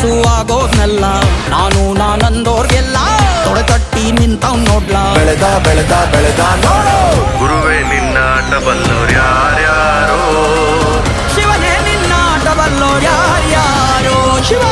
ಯಶಸ್ಸು ಆಗೋದ್ನೆಲ್ಲ ನಾನಂದೋರ್ಗೆಲ್ಲ ತೊಡೆ ತಟ್ಟಿ ನಿಂತವ್ ನೋಡ್ಲ. ಬೆಳೆದ ಬೆಳೆದ ಬೆಳೆದ ನೋಡು ಗುರುವೇ ನಿನ್ನ ಆಟಬಲ್ಲೋರು ಯಾರ್ಯಾರೋ, ಶಿವನೇ ನಿನ್ನ ಆಟಬಲ್ಲೋರು ಯಾರ್ಯಾರೋ. ಶಿವ